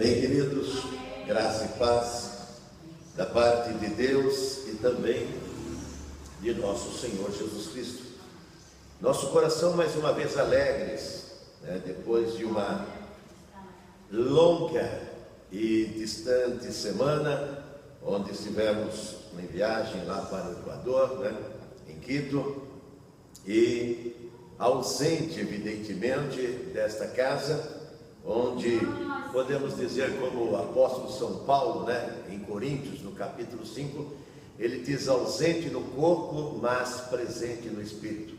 Amém, queridos? Graça e paz da parte de Deus e também de nosso Senhor Jesus Cristo. Nosso coração mais uma vez alegres, depois de uma longa e distante semana, onde estivemos em viagem lá para o Equador, em Quito, e ausente, evidentemente, desta casa, onde podemos dizer, como o apóstolo São Paulo, em Coríntios, no capítulo 5, ele diz: ausente no corpo, mas presente no espírito.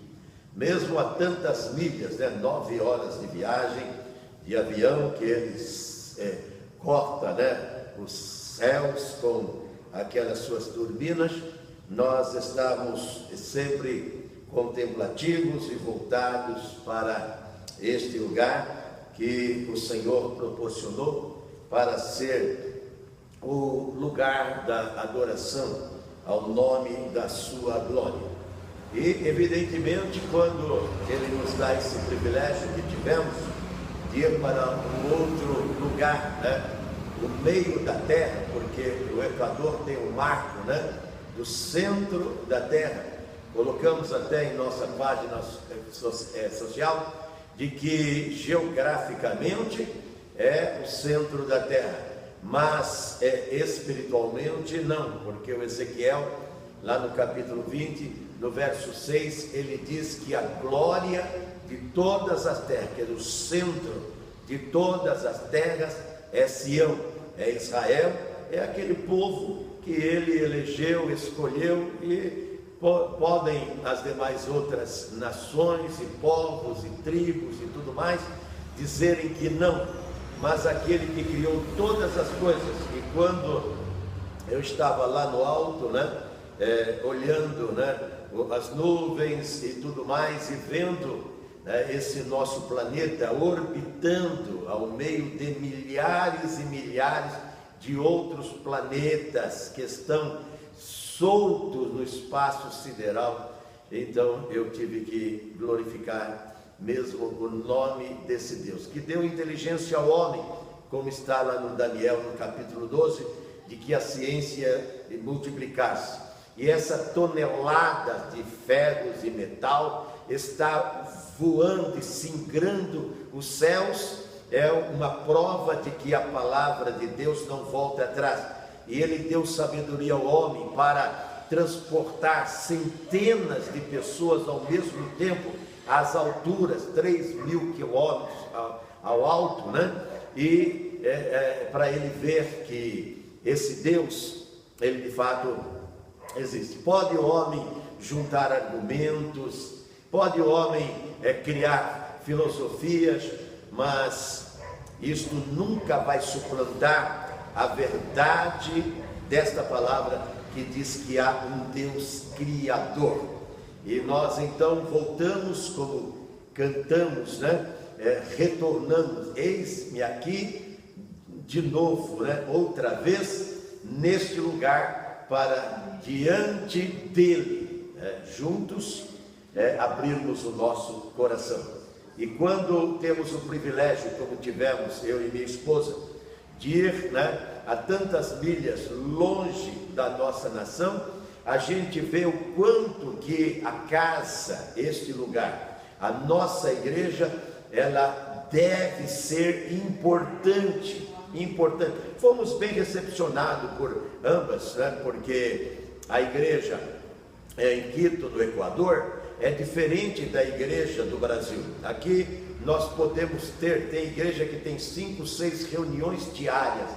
Mesmo a tantas milhas, 9 horas de viagem de avião, que eles corta os céus com aquelas suas turbinas, nós estamos sempre contemplativos e voltados para este lugar que o Senhor proporcionou para ser o lugar da adoração ao nome da sua glória. E evidentemente, quando Ele nos dá esse privilégio que tivemos de ir para um outro lugar, o meio da terra, porque o Equador tem um marco, do centro da terra. Colocamos até em nossa página social de que geograficamente é o centro da terra, mas espiritualmente não, porque o Ezequiel, lá no capítulo 20, no verso 6, ele diz que a glória de todas as terras, que é o centro de todas as terras, é Sião, é Israel, é aquele povo que ele elegeu, escolheu, e podem as demais outras nações e povos e tribos e tudo mais dizerem que não, mas aquele que criou todas as coisas. E quando eu estava lá no alto, olhando as nuvens e tudo mais, e vendo esse nosso planeta orbitando ao meio de milhares e milhares de outros planetas que estão soltos no espaço sideral, então eu tive que glorificar mesmo o nome desse Deus, que deu inteligência ao homem, como está lá no Daniel, no capítulo 12, de que a ciência multiplicasse. E essa tonelada de ferros e metal está voando e singrando os céus, é uma prova de que a palavra de Deus não volta atrás. E Ele deu sabedoria ao homem para transportar centenas de pessoas ao mesmo tempo às alturas, 3.000 quilômetros ao alto, E para ele ver que esse Deus, ele de fato existe. Pode o homem juntar argumentos, pode o homem criar filosofias, mas isto nunca vai suplantar a verdade desta palavra que diz que há um Deus Criador. E nós então voltamos, como cantamos, retornamos, eis-me aqui de novo, outra vez neste lugar, para diante dele, juntos, abrirmos o nosso coração. E quando temos o privilégio, como tivemos eu e minha esposa, de ir a tantas milhas longe da nossa nação, a gente vê o quanto que a casa, este lugar, a nossa igreja, ela deve ser importante. Fomos bem recepcionados por ambas, porque a igreja em Quito, no Equador, é diferente da igreja do Brasil. Aqui nós podemos tem igreja que tem 5, 6 reuniões diárias.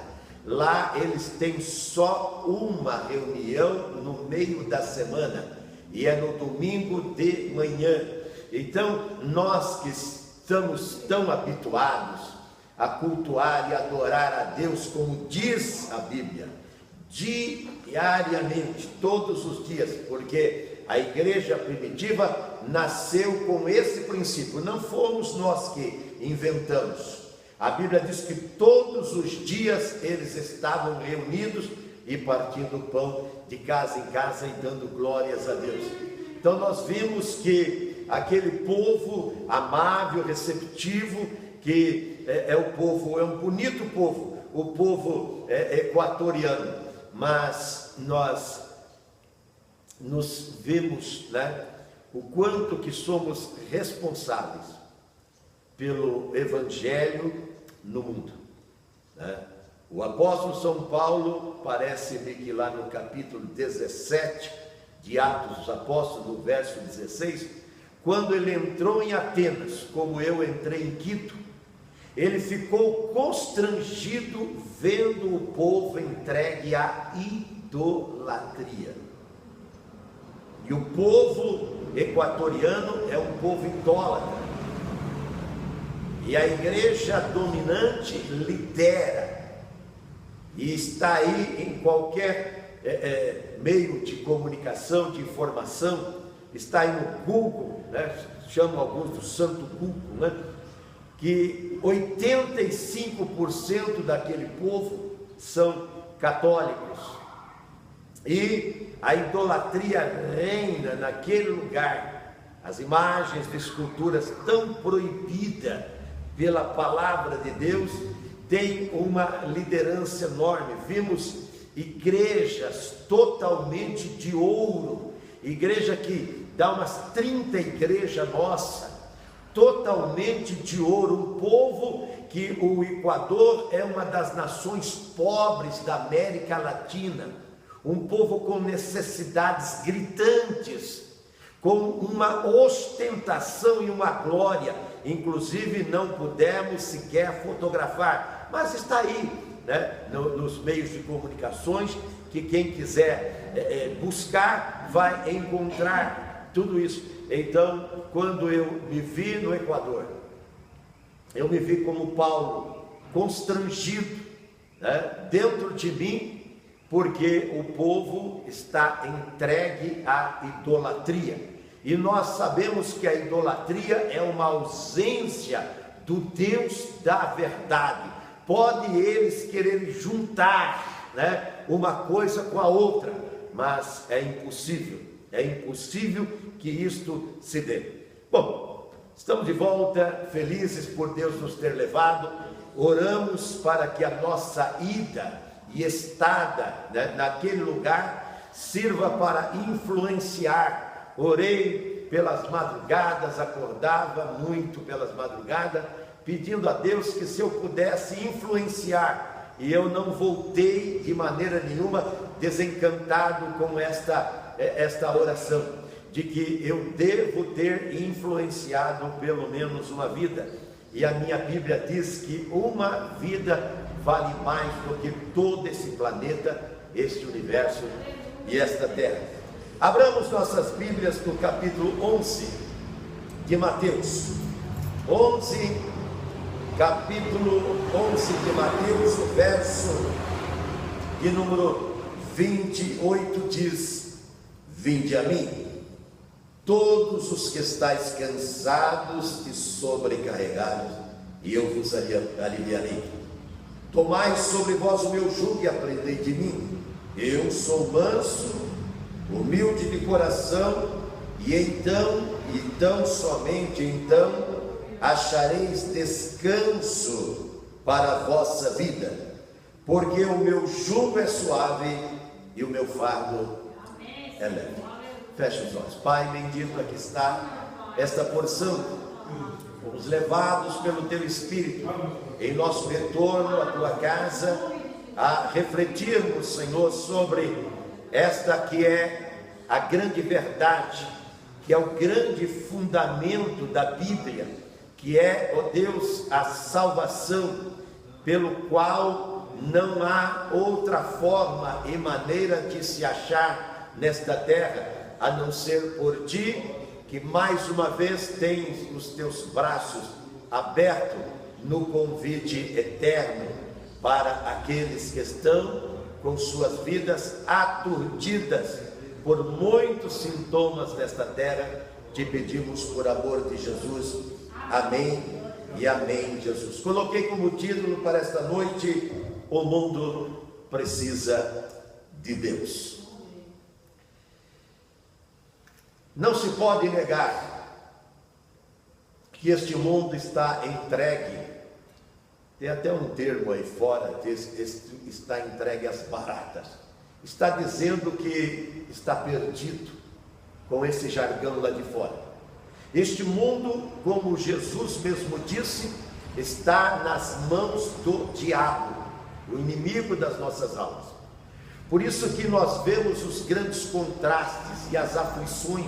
Lá eles têm só uma reunião no meio da semana, e é no domingo de manhã. Então nós que estamos tão habituados a cultuar e adorar a Deus, como diz a Bíblia, diariamente, todos os dias, porque a igreja primitiva nasceu com esse princípio, não fomos nós que inventamos. A Bíblia diz que todos os dias eles estavam reunidos e partindo o pão de casa em casa e dando glórias a Deus. Então nós vimos que aquele povo amável, receptivo, que é o povo, é um bonito povo, o povo equatoriano, mas nós nos vemos, né, o quanto que somos responsáveis pelo Evangelho no mundo, né? O apóstolo São Paulo, parece-me que lá no capítulo 17 de Atos dos Apóstolos, no verso 16, quando ele entrou em Atenas, como eu entrei em Quito, ele ficou constrangido vendo o povo entregue à idolatria. E o povo equatoriano é um povo idólatra. E a igreja dominante lidera. E está aí em qualquer meio de comunicação, de informação, está aí no Google, né? Chamam alguns do santo Google, né? Que 85% daquele povo são católicos. E a idolatria reina naquele lugar. As imagens de esculturas tão proibidas pela palavra de Deus têm uma liderança enorme. Vimos igrejas totalmente de ouro, igreja que dá umas 30 igrejas nossa, totalmente de ouro, um povo que o Equador é uma das nações pobres da América Latina, um povo com necessidades gritantes, com uma ostentação e uma glória, inclusive não pudemos sequer fotografar, mas está aí, né, nos meios de comunicações, que quem quiser buscar vai encontrar tudo isso. Então, quando eu me vi no Equador, eu me vi como Paulo, constrangido, né, dentro de mim, porque o povo está entregue à idolatria. E nós sabemos que a idolatria é uma ausência do Deus da verdade. Pode eles quererem juntar, né, uma coisa com a outra, mas é impossível que isto se dê. Bom, estamos de volta, felizes por Deus nos ter levado. Oramos para que a nossa ida e estada, né, naquele lugar sirva para influenciar. Orei pelas madrugadas, acordava muito pelas madrugadas, pedindo a Deus que se eu pudesse influenciar, e eu não voltei de maneira nenhuma desencantado com esta oração, de que eu devo ter influenciado pelo menos uma vida, e a minha Bíblia diz que uma vida vale mais do que todo esse planeta, este universo e esta terra. Abramos nossas Bíblias no capítulo 11 de Mateus. Capítulo 11 de Mateus, o verso de número 28 diz: Vinde a mim, todos os que estáis cansados e sobrecarregados, e eu vos aliviarei. Tomai sobre vós o meu jugo e aprendei de mim. Eu sou manso, humilde de coração, e somente então, achareis descanso para a vossa vida, porque o meu jugo é suave e o meu fardo é leve. Feche os olhos. Pai bendito, aqui está esta porção. Fomos levados pelo Teu Espírito em nosso retorno à Tua casa a refletirmos, Senhor, sobre esta que é a grande verdade, que é o grande fundamento da Bíblia, que é, ó Deus, a salvação, pelo qual não há outra forma e maneira de se achar nesta terra, a não ser por Ti, que mais uma vez tens os Teus braços abertos no convite eterno para aqueles que estão com suas vidas aturdidas por muitos sintomas desta terra. Te pedimos por amor de Jesus, amém e amém, Jesus. Coloquei como título para esta noite: o mundo precisa de Deus. Não se pode negar que este mundo está entregue Tem até um termo aí fora, que está entregue às baratas. Está dizendo que está perdido, com esse jargão lá de fora. Este mundo, como Jesus mesmo disse, está nas mãos do diabo, o inimigo das nossas almas. Por isso que nós vemos os grandes contrastes e as aflições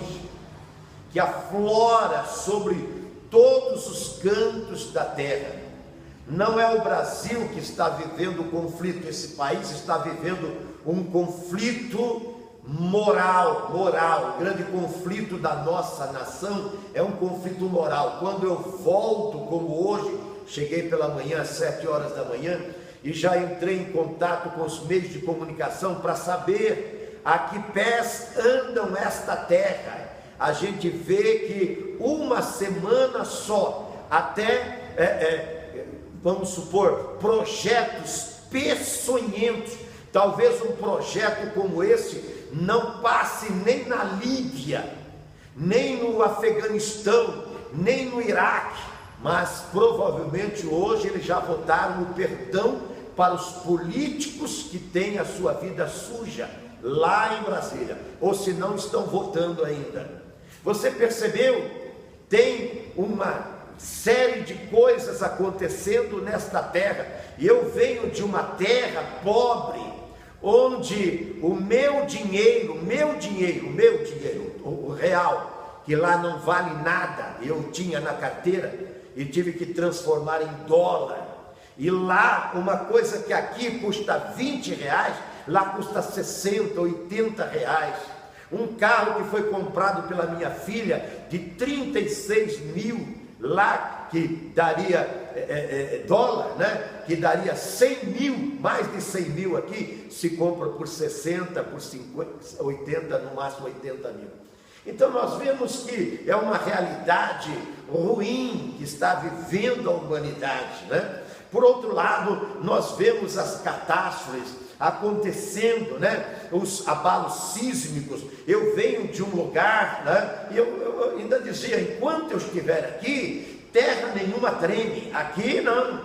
que aflora sobre todos os cantos da terra. Não é o Brasil que está vivendo conflito, esse país está vivendo um conflito moral, o grande conflito da nossa nação é um conflito moral. Quando eu volto, como hoje, cheguei pela manhã às 7 horas da manhã, e já entrei em contato com os meios de comunicação para saber a que pés andam esta terra. A gente vê que uma semana só, até, vamos supor, projetos peçonhentos, talvez um projeto como esse não passe nem na Líbia, nem no Afeganistão, nem no Iraque, mas provavelmente hoje eles já votaram o perdão para os políticos que têm a sua vida suja lá em Brasília, ou se não estão votando ainda. Você percebeu? Tem uma série de coisas acontecendo nesta terra, e eu venho de uma terra pobre, onde o meu dinheiro, o real, que lá não vale nada, eu tinha na carteira e tive que transformar em dólar. E lá, uma coisa que aqui custa 20 reais, lá custa 60, 80 reais. Um carro que foi comprado pela minha filha de 36 mil, lá que daria dólar, né? Que daria 100 mil, mais de 100 mil aqui, se compra por 60, por 50, 80, no máximo 80 mil. Então nós vemos que é uma realidade ruim que está vivendo a humanidade, né? Por outro lado, nós vemos as catástrofes acontecendo, né? Os abalos sísmicos. Eu venho de um lugar, né? E eu ainda dizia, enquanto eu estiver aqui, terra nenhuma treme, aqui não,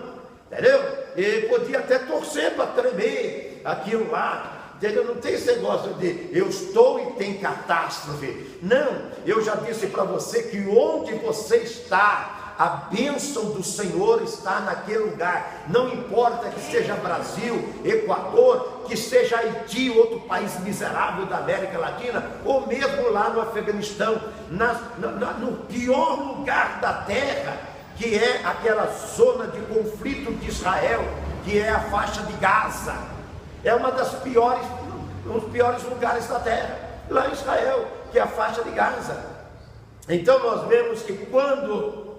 entendeu? E podia até torcer para tremer aquilo lá, entendeu? Não tem esse negócio de eu estou e tem catástrofe, não. Eu já disse para você que onde você está, a bênção do Senhor está naquele lugar. Não importa que seja Brasil, Equador, que seja Haiti, outro país miserável da América Latina, ou mesmo lá no Afeganistão, no pior lugar da terra, que é aquela zona de conflito de Israel, que é a faixa de Gaza. É uma das piores, um dos piores lugares da terra, lá em Israel, que é a faixa de Gaza. Então nós vemos que quando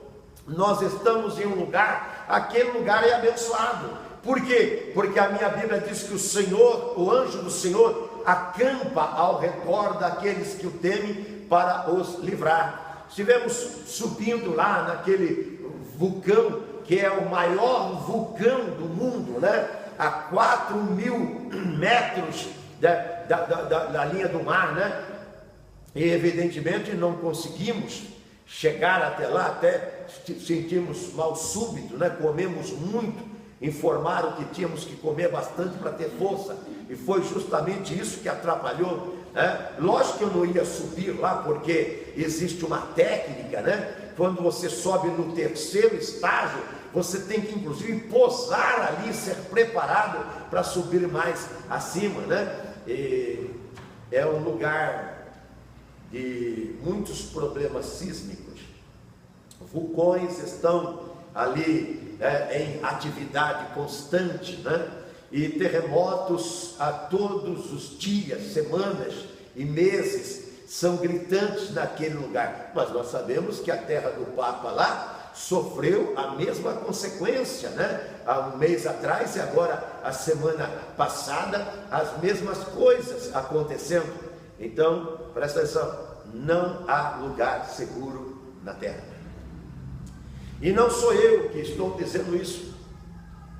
nós estamos em um lugar, aquele lugar é abençoado. Por quê? Porque a minha Bíblia diz que o Senhor, o anjo do Senhor, acampa ao redor daqueles que o temem para os livrar. Estivemos subindo lá naquele vulcão, que é o maior vulcão do mundo, né? A 4.000 metros da linha do mar, né? E evidentemente não conseguimos chegar até lá, até sentimos mal súbito, né? Comemos muito, informaram que tínhamos que comer bastante para ter força, e foi justamente isso que atrapalhou, né? Lógico que eu não ia subir lá, porque existe uma técnica, né? Quando você sobe no terceiro estágio, você tem que inclusive pousar ali, ser preparado para subir mais acima, né? E é um lugar de muitos problemas sísmicos. Vulcões estão ali em atividade constante, né? E terremotos a todos os dias, semanas e meses são gritantes naquele lugar. Mas nós sabemos que a terra do Papa lá sofreu a mesma consequência, né? Há um mês atrás e agora a semana passada as mesmas coisas acontecendo. Então, presta atenção, não há lugar seguro na terra. E não sou eu que estou dizendo isso.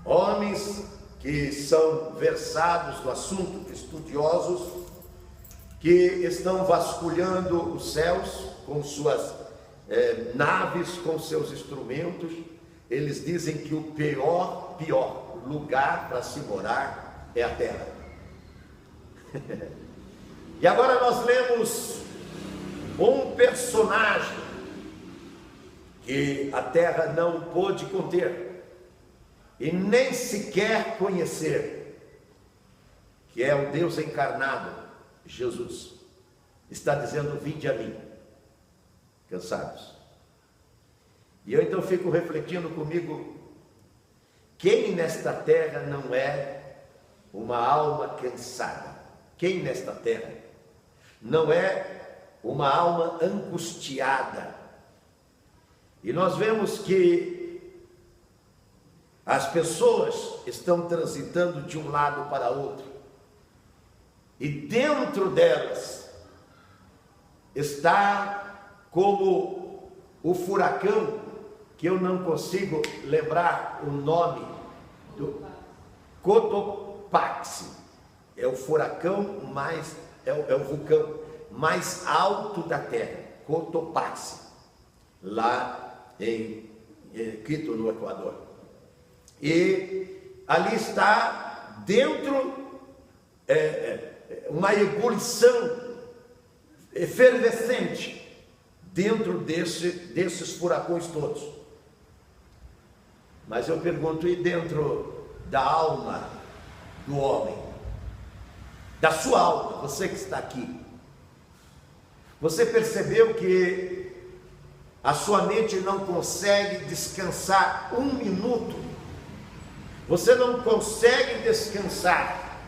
Homens que são versados no assunto, estudiosos, que estão vasculhando os céus com suas naves, com seus instrumentos, eles dizem que o pior pior lugar para se morar é a terra. E agora nós lemos um personagem que a terra não pôde conter e nem sequer conhecer, que é o Deus encarnado, Jesus. Está dizendo: vinde a mim, cansados. E eu então fico refletindo comigo, quem nesta terra não é uma alma cansada? Quem nesta terra não é uma alma angustiada? E nós vemos que as pessoas estão transitando de um lado para outro, e dentro delas está como o furacão, que eu não consigo lembrar o nome do Cotopaxi. É o furacão mais, é o vulcão mais alto da Terra, Cotopaxi, lá em Quito, no Equador. E ali está dentro uma ebulição efervescente dentro desses furacões todos. Mas eu pergunto, e dentro da alma do homem, da sua alma, você que está aqui, você percebeu que a sua mente não consegue descansar um minuto? Você não consegue descansar.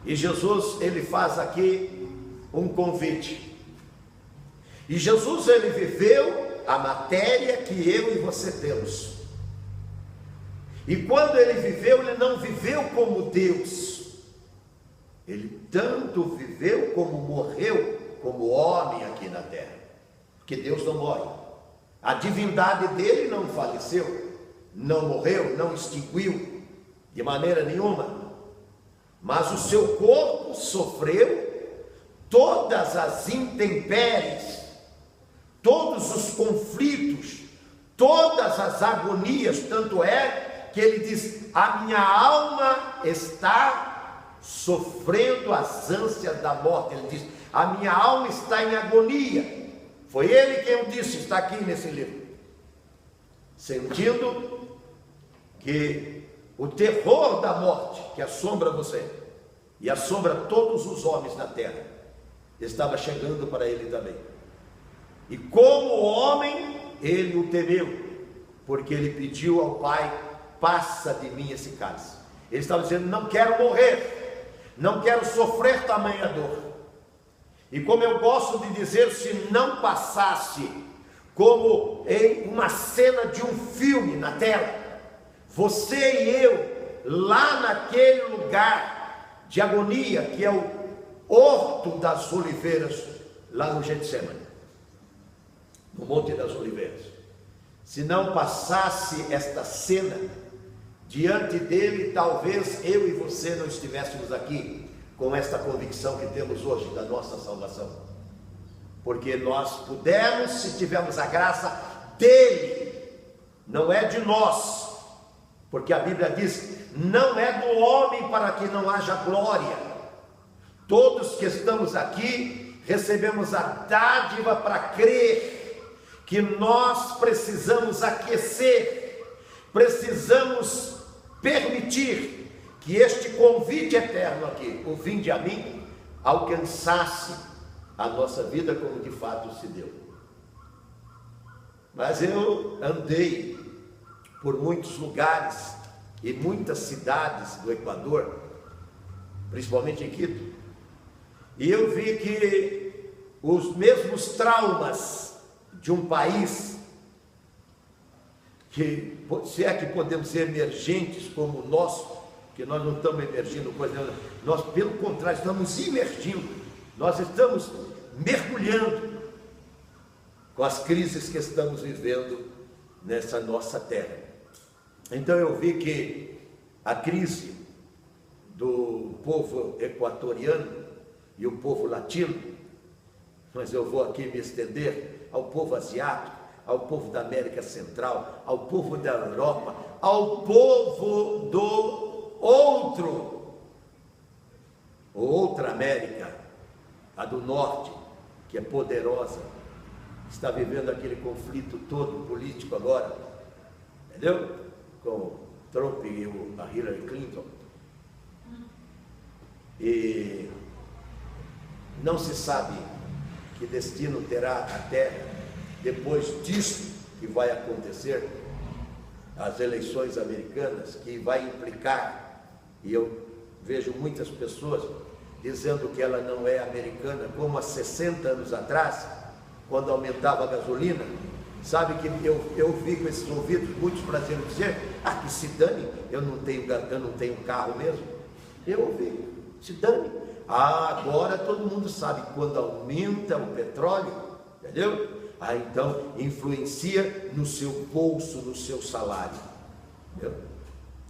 E Jesus, ele faz aqui um convite. E Jesus, ele viveu a matéria que eu e você temos. E quando ele viveu, ele não viveu como Deus. Ele tanto viveu como morreu como homem aqui na terra. Porque Deus não morre. A divindade dele não faleceu, não morreu, não extinguiu de maneira nenhuma. Mas o seu corpo sofreu todas as intempéries, todos os conflitos, todas as agonias. Tanto é que ele diz: a minha alma está sofrendo as ânsias da morte. Ele diz: a minha alma está em agonia. Foi ele quem o disse, está aqui nesse livro. Sentindo que o terror da morte que assombra você e assombra todos os homens na terra estava chegando para ele também. E como homem, ele o temeu, porque ele pediu ao Pai: passa de mim esse cálice. Ele estava dizendo: não quero morrer, não quero sofrer tamanha dor. E como eu gosto de dizer, se não passasse como em uma cena de um filme na tela, você e eu, lá naquele lugar de agonia, que é o Horto das Oliveiras, lá no Getsemane, no Monte das Oliveiras, se não passasse esta cena diante dele, talvez eu e você não estivéssemos aqui com esta convicção que temos hoje da nossa salvação, porque nós pudemos, se tivermos a graça dele, não é de nós, porque a Bíblia diz: não é do homem para que não haja glória. Todos que estamos aqui recebemos a dádiva para crer que nós precisamos aquecer, precisamos permitir que este convite eterno aqui, o vinde a mim, alcançasse a nossa vida como de fato se deu. Mas eu andei por muitos lugares e muitas cidades do Equador, principalmente em Quito, e eu vi que os mesmos traumas de um país que, se é que podemos ser emergentes como o nosso, que nós não estamos emergindo coisa, nós pelo contrário estamos imergindo, nós estamos mergulhando com as crises que estamos vivendo nessa nossa terra. Então eu vi que a crise do povo equatoriano e o povo latino, mas eu vou aqui me estender ao povo asiático, ao povo da América Central, ao povo da Europa, ao povo do outra América, a do Norte, que é poderosa, está vivendo aquele conflito todo político agora, entendeu? Com Trump e a Hillary Clinton. E não se sabe que destino terá a Terra depois disso que vai acontecer, as eleições americanas, que vai implicar, e eu vejo muitas pessoas dizendo que ela não é americana, como há 60 anos atrás, quando aumentava a gasolina. Sabe que eu vi com esses ouvidos muitos brasileiros dizer: ah, que se dane, eu não tenho carro mesmo. Eu ouvi, se dane. Ah, agora todo mundo sabe que quando aumenta o petróleo, entendeu? Ah, então influencia no seu bolso, no seu salário, entendeu?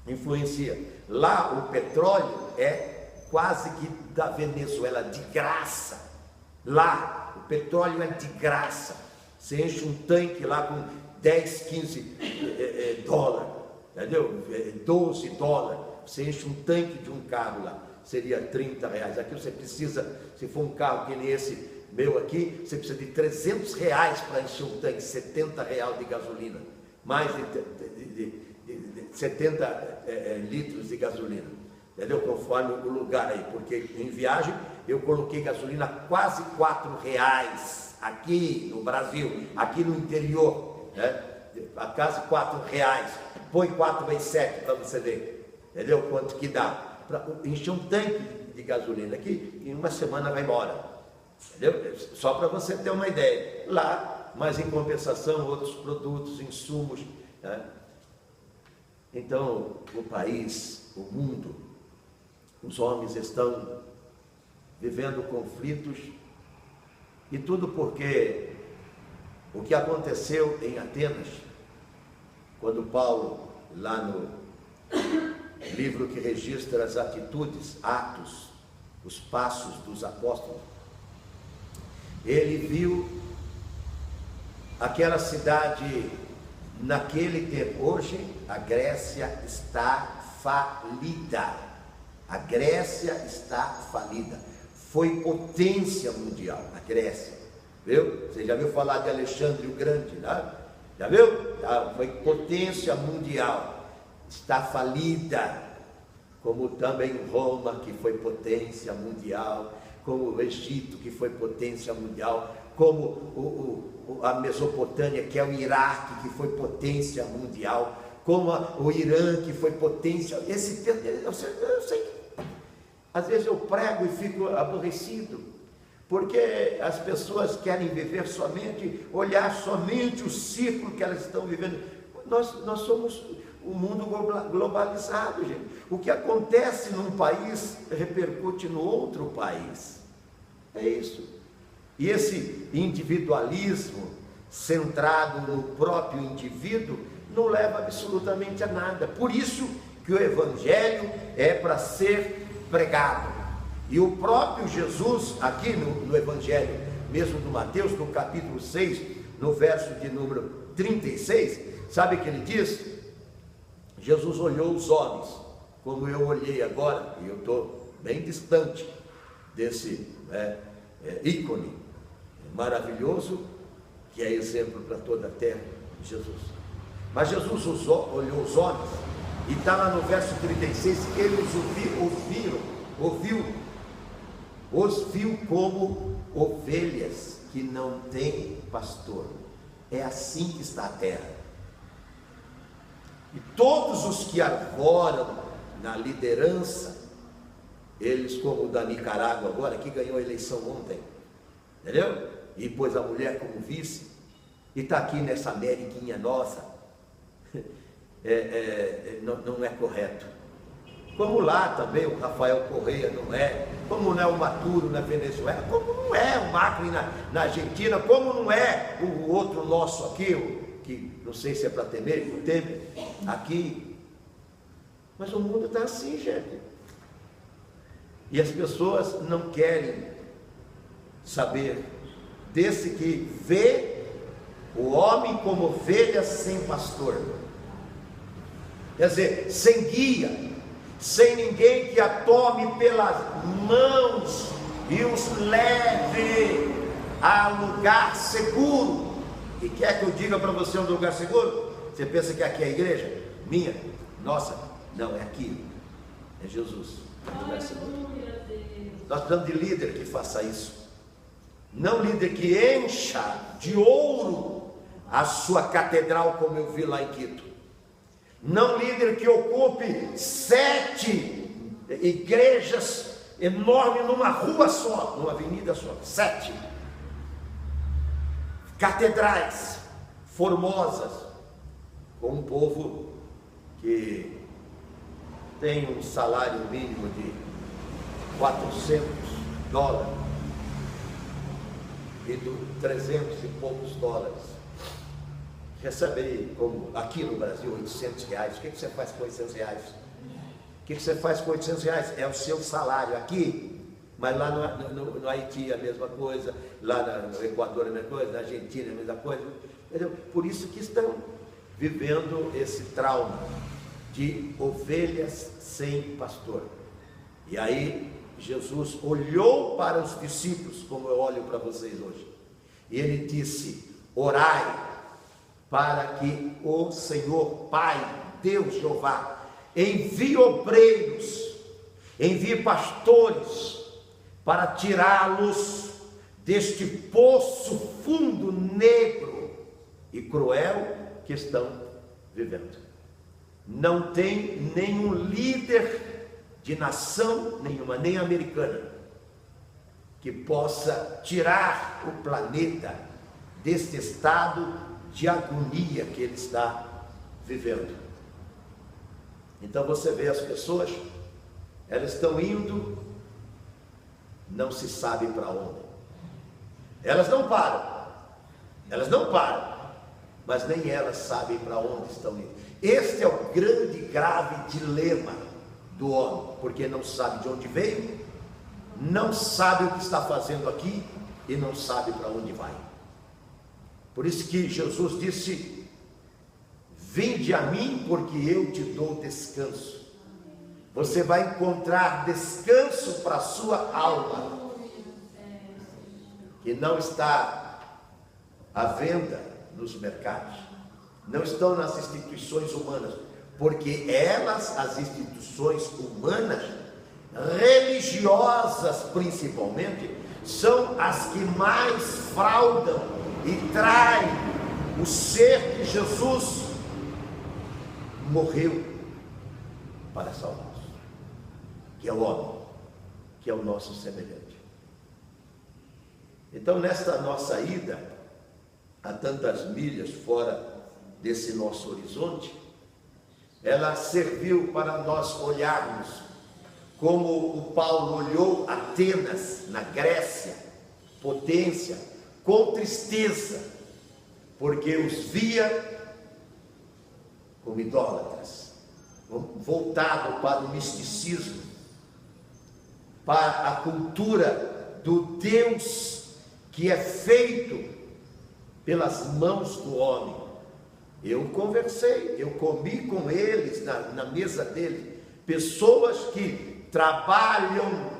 Influencia. Lá o petróleo é quase que da Venezuela, de graça. Lá o petróleo é de graça. Você enche um tanque lá com 10, 15 dólares, entendeu? 12 dólares. Você enche um tanque de um carro lá, seria 30 reais. Aqui você precisa, se for um carro que nem esse meu aqui, você precisa de 300 reais para encher um tanque, 70 reais de gasolina, mais de 70 litros de gasolina, entendeu? Conforme o lugar aí, porque em viagem eu coloquei gasolina quase 4 reais aqui no Brasil, aqui no interior, né? A quase 4 reais, põe 4 vezes 7 para você ver, entendeu? Quanto que dá para encher um tanque de gasolina aqui, em uma semana vai embora, entendeu? Só para você ter uma ideia. Lá, mas em compensação, outros produtos, insumos, né? Então, o país, o mundo, os homens estão vivendo conflitos, e tudo porque o que aconteceu em Atenas, quando Paulo, lá no livro que registra as atitudes, Atos, os passos dos apóstolos, ele viu aquela cidade naquele tempo. Hoje a Grécia está falida. A Grécia está falida. Foi potência mundial, a Grécia, viu? Você já viu falar de Alexandre o Grande, né? Já viu? Foi potência mundial, está falida, como também Roma, que foi potência mundial, como o Egito, que foi potência mundial, como a Mesopotâmia, que é o Iraque, que foi potência mundial, como o Irã, que foi potência. Eu sei. Às vezes eu prego e fico aborrecido, porque as pessoas querem viver somente, olhar somente o ciclo que elas estão vivendo. Nós somos um mundo globalizado, gente. O que acontece num país repercute no outro país. É isso. E esse individualismo centrado no próprio indivíduo não leva absolutamente a nada. Por isso que o Evangelho é para ser pregado. E o próprio Jesus, aqui no Evangelho mesmo do Mateus, no capítulo 6, no verso de número 36, sabe o que ele diz? Jesus olhou os homens, como eu olhei agora, e eu estou bem distante desse ícone maravilhoso, que é exemplo para toda a terra, Jesus. Mas Jesus olhou os homens, e está lá no verso 36, ele os viu como ovelhas que não têm pastor. É assim que está a terra. E todos os que arvoram na liderança, eles, como o da Nicarágua agora, que ganhou a eleição ontem, entendeu? E pôs a mulher como vice, e está aqui nessa Ameriquinha nossa, não é correto. Como lá também o Rafael Correia não é, como não é o Maduro na Venezuela, como não é o Macri na Argentina, como não é o outro nosso aqui, que não sei se é para Temer, o Temer, aqui. Mas o mundo está assim, gente. E as pessoas não querem saber desse que vê O homem como ovelha sem pastor. Quer dizer, sem guia, sem ninguém que a tome pelas mãos e os leve a lugar seguro. E quer que eu diga para você um lugar seguro? Você pensa que aqui é a igreja? Minha? Nossa? Não, é aqui. É Jesus. É lugar seguro. Nós precisamos de líder que faça isso. Não líder que encha de ouro a sua catedral, como eu vi lá em Quito. Não líder que ocupe 7 igrejas enormes numa rua só, numa avenida só. 7 catedrais formosas, com um povo que tem um salário mínimo de $400 e de 300 e poucos dólares. Recebe, como aqui no Brasil, R$800. O que você faz com R$800? O que você faz com R$800? É o seu salário aqui, mas lá no Haiti a mesma coisa, lá no Equador a mesma coisa, na Argentina a mesma coisa, entendeu? Por isso que estão vivendo esse trauma de ovelhas sem pastor. E aí Jesus olhou para os discípulos, como eu olho para vocês hoje, e ele disse: orai para que o Senhor Pai, Deus Jeová, envie obreiros, envie pastores para tirá-los deste poço fundo, negro e cruel que estão vivendo. Não tem nenhum líder de nação nenhuma, nem americana, que possa tirar o planeta deste estado de agonia que ele está vivendo. Então você vê as pessoas, elas estão indo, não se sabe para onde. Elas não param, mas nem elas sabem para onde estão indo. Este é o grande, grave dilema do homem, porque não sabe de onde veio, não sabe o que está fazendo aqui e não sabe para onde vai. Por isso que Jesus disse: vinde a mim, porque eu te dou descanso. Você vai encontrar descanso para a sua alma, que não está à venda nos mercados, não estão nas instituições humanas, porque elas, as instituições humanas, religiosas principalmente, são as que mais fraudam e traem o ser que Jesus morreu para salvar, que é o homem, que é o nosso semelhante. Então, nesta nossa ida a tantas milhas fora desse nosso horizonte, ela serviu para nós olharmos como o Paulo olhou Atenas, na Grécia, potência, com tristeza, porque os via como idólatras, voltado para o misticismo, para a cultura do Deus que é feito pelas mãos do homem. Eu conversei, eu comi com eles na mesa deles, pessoas que trabalham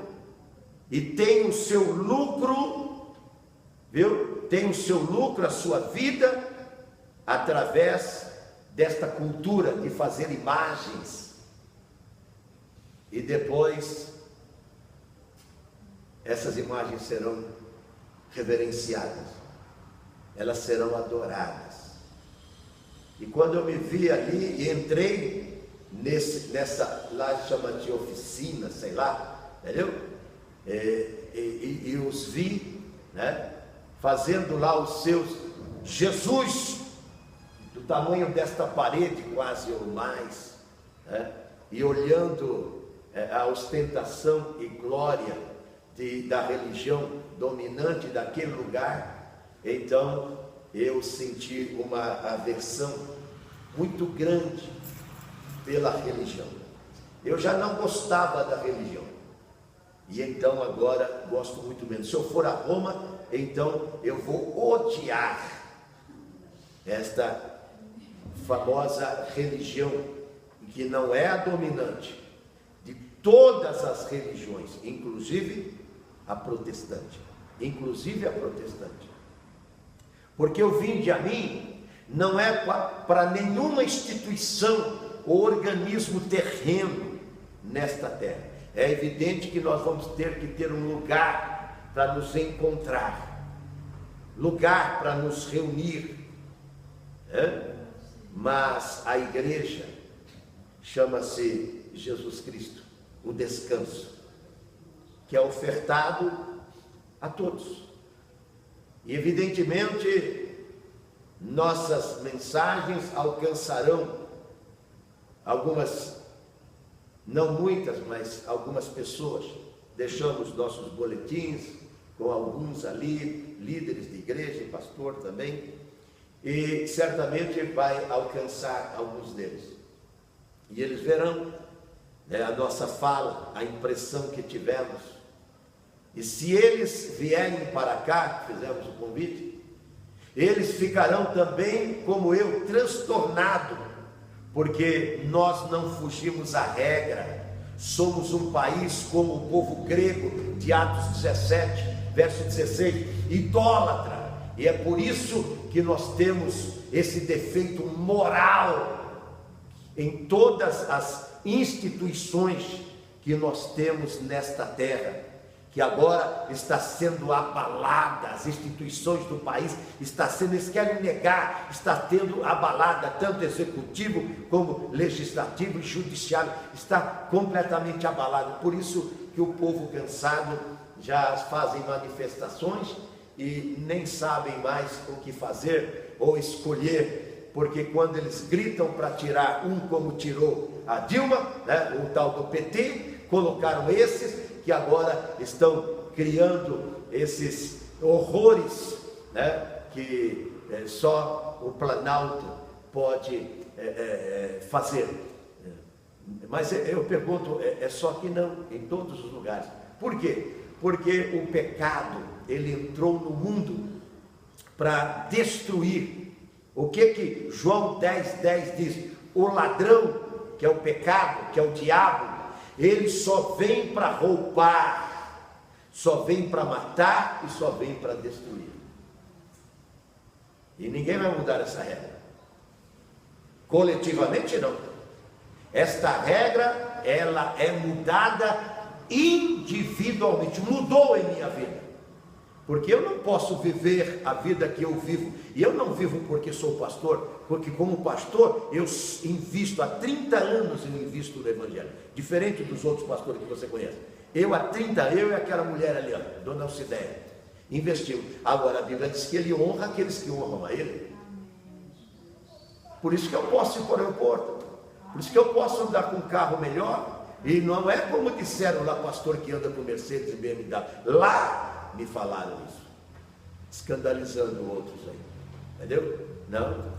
e têm o seu lucro, viu? Tem o seu lucro, a sua vida, através desta cultura de fazer imagens, e depois essas imagens serão reverenciadas, elas serão adoradas. E quando eu me vi ali e entrei nessa, lá chama de oficina, sei lá, entendeu? E os vi, né, fazendo lá os seus Jesus, do tamanho desta parede quase ou mais, né, e olhando a ostentação e glória da religião dominante daquele lugar, então eu senti uma aversão muito grande pela religião. Eu já não gostava da religião, e então agora gosto muito menos. Se eu for a Roma, então eu vou odiar esta famosa religião, que não é a dominante de todas as religiões, inclusive a protestante. Porque o vinde a mim não é para nenhuma instituição ou organismo terreno nesta terra. É evidente que nós vamos ter que ter um lugar para nos encontrar, lugar para nos reunir, mas a igreja chama-se Jesus Cristo, o descanso, que é ofertado a todos. E evidentemente nossas mensagens alcançarão algumas, não muitas, mas algumas pessoas. Deixamos nossos boletins com alguns ali, líderes de igreja e pastor também, e certamente vai alcançar alguns deles. E eles verão a nossa fala, a impressão que tivemos. E se eles vierem para cá, fizemos o convite, eles ficarão também, como eu, transtornados, porque nós não fugimos à regra. Somos um país como o povo grego de Atos 17, verso 16, idólatra. E é por isso que nós temos esse defeito moral em todas as instituições que nós temos nesta terra, que agora está sendo abalada. As instituições do país eles querem negar, está tendo abalada, tanto executivo como legislativo e judiciário, está completamente abalado. Por isso que o povo cansado já fazem manifestações e nem sabem mais o que fazer ou escolher, porque quando eles gritam para tirar como tirou a Dilma, o tal do PT, colocaram esses que agora estão criando esses horrores, que só o Planalto pode fazer. Mas eu pergunto, é só que não, em todos os lugares. Por quê? Porque o pecado, ele entrou no mundo para destruir. O que João 10:10 diz? O ladrão, que é o pecado, que é o diabo, ele só vem para roubar, só vem para matar e só vem para destruir. E ninguém vai mudar essa regra. Coletivamente não. Esta regra, ela é mudada individualmente. Mudou em minha vida. Porque eu não posso viver a vida que eu vivo. E eu não vivo porque sou pastor, porque como pastor eu invisto há 30 anos, eu invisto no Evangelho. Diferente dos outros pastores que você conhece. Eu e aquela mulher ali, Dona Alcideia, investimos. Agora a Bíblia diz que ele honra aqueles que honram a ele. Por isso que eu posso ir para o aeroporto. Por isso que eu posso andar com um carro melhor. E não é como disseram lá, pastor que anda com Mercedes e BMW. Lá me falaram isso, escandalizando outros aí, entendeu? Não.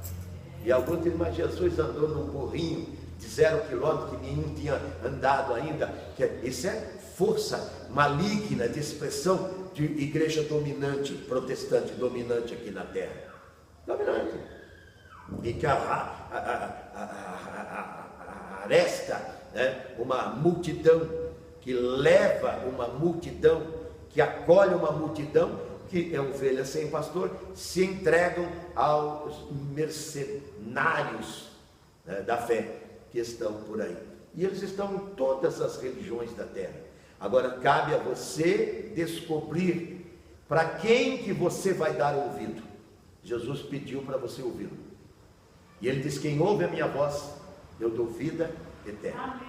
E alguns dizem, mas Jesus andou num burrinho de 0 quilômetro que nenhum tinha andado ainda. Isso é força maligna de expressão de igreja dominante, protestante, dominante aqui na terra. Dominante. E que aresta, uma multidão, que leva uma multidão, que acolhe uma multidão, que é ovelha sem pastor, se entregam aos mercenários da fé que estão por aí. E eles estão em todas as religiões da terra. Agora cabe a você descobrir para quem que você vai dar ouvido. Jesus pediu para você ouvi-lo. E ele diz, quem ouve a minha voz, eu dou vida eterna.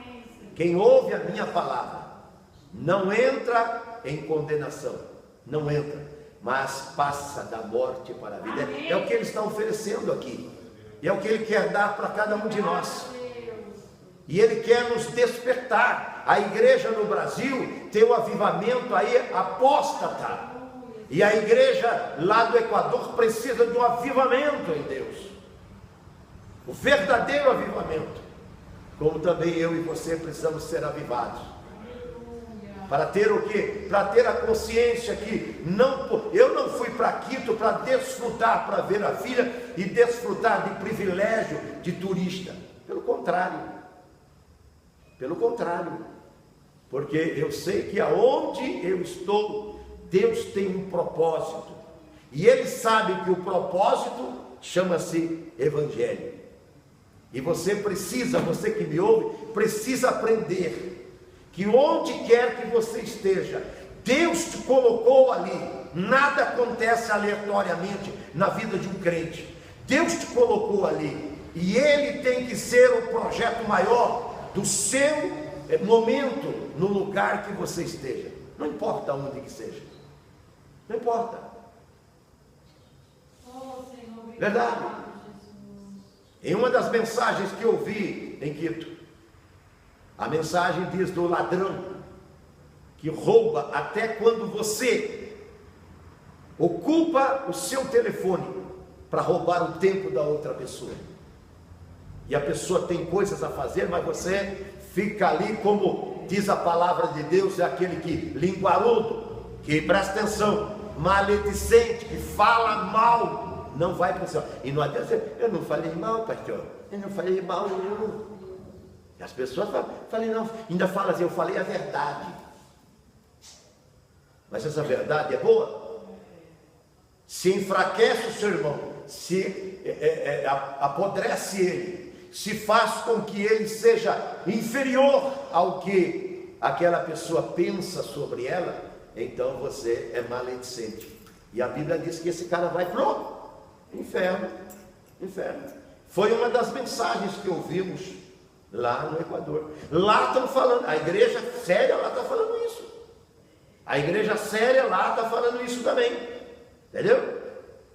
Quem ouve a minha palavra, não entra em condenação, não entra, mas passa da morte para a vida. É o que ele está oferecendo aqui, e é o que ele quer dar para cada um de nós. E ele quer nos despertar. A igreja no Brasil tem um avivamento aí apóstata, e a igreja lá do Equador precisa de um avivamento em Deus, o verdadeiro avivamento, como também eu e você precisamos ser avivados. Para ter o quê? Para ter a consciência que eu não fui para Quito para desfrutar, para ver a filha e desfrutar de privilégio de turista. Pelo contrário, porque eu sei que aonde eu estou, Deus tem um propósito, e Ele sabe que o propósito chama-se Evangelho, e você que me ouve, precisa aprender, que onde quer que você esteja, Deus te colocou ali, nada acontece aleatoriamente na vida de um crente, Deus te colocou ali, e Ele tem que ser o projeto maior do seu momento, no lugar que você esteja, não importa onde que seja, não importa, verdade? Em uma das mensagens que eu vi em Quito, a mensagem diz do ladrão que rouba até quando você ocupa o seu telefone para roubar o tempo da outra pessoa, e a pessoa tem coisas a fazer, mas você fica ali, como diz a palavra de Deus, é aquele que linguarudo, que presta atenção, maledicente, que fala mal, não vai para o céu. E não adianta dizer, eu não falei mal, pastor, eu não falei mal nenhum. E as pessoas falam, não, ainda falam assim, eu falei a verdade. Mas essa verdade é boa? Se enfraquece o seu irmão, se apodrece ele, se faz com que ele seja inferior ao que aquela pessoa pensa sobre ela, então você é maledicente. E a Bíblia diz que esse cara vai pro inferno. Foi uma das mensagens que ouvimos lá no Equador. Lá estão falando, a igreja séria lá está falando isso. A igreja séria lá está falando isso também. Entendeu?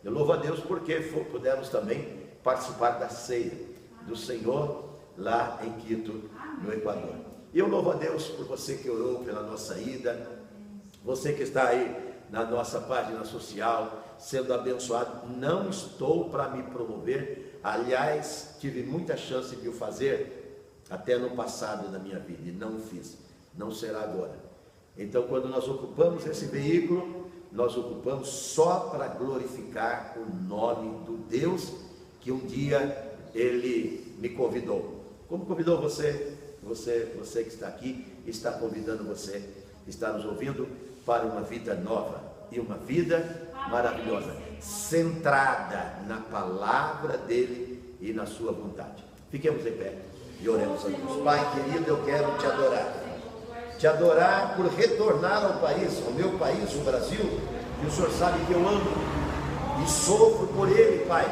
Eu louvo a Deus porque pudemos também participar da ceia do Senhor lá em Quito, no Equador. E eu louvo a Deus por você que orou pela nossa ida, você que está aí na nossa página social, sendo abençoado. Não estou para me promover, aliás, tive muita chance de o fazer até no passado da minha vida, e não o fiz, não será agora. Então, quando nós ocupamos esse veículo, nós ocupamos só para glorificar o nome do Deus que um dia Ele me convidou. Como convidou você que está aqui, está convidando você, está nos ouvindo para uma vida nova e uma vida maravilhosa, centrada na palavra dele e na sua vontade. Fiquemos em pé e oremos a Deus. Pai querido, eu quero te adorar por retornar ao país, ao meu país, o Brasil, que o Senhor sabe que eu amo e sofro por ele, Pai,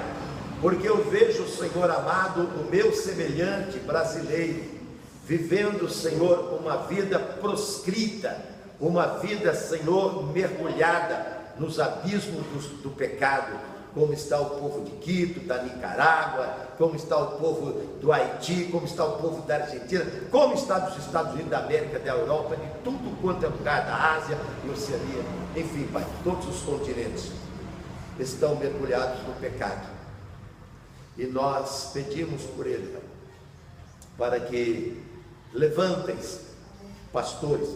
porque eu vejo, Senhor amado, o meu semelhante brasileiro vivendo, Senhor, uma vida proscrita, uma vida, Senhor, mergulhada nos abismos do pecado, como está o povo de Quito, da Nicarágua, como está o povo do Haiti, como está o povo da Argentina, como está dos Estados Unidos da América, da Europa, de tudo quanto é lugar, da Ásia e Oceania, enfim, Pai, todos os continentes estão mergulhados no pecado, e nós pedimos por ele, Pai, para que levantem pastores,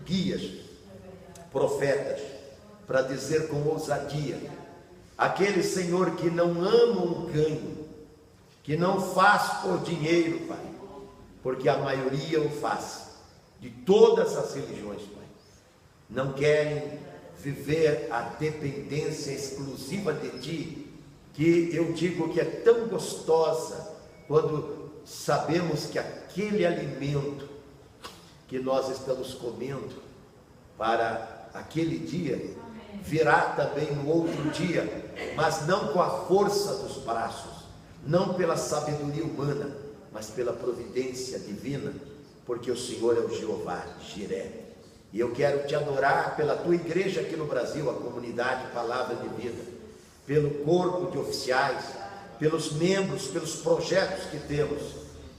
guias, profetas, para dizer com ousadia, aquele, Senhor, que não ama um ganho, que não faz por dinheiro, Pai, porque a maioria o faz, de todas as religiões, Pai, não querem viver a dependência exclusiva de Ti, que eu digo que é tão gostosa, quando sabemos que aquele alimento que nós estamos comendo para aquele dia, virá também no outro dia, mas não com a força dos braços, não pela sabedoria humana, mas pela providência divina, porque o Senhor é o Jeová Jiré. E eu quero te adorar pela tua igreja aqui no Brasil, a comunidade Palavra de Vida, pelo corpo de oficiais, pelos membros, pelos projetos que temos.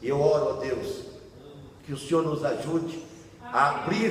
Eu oro a Deus, que o Senhor nos ajude a abrir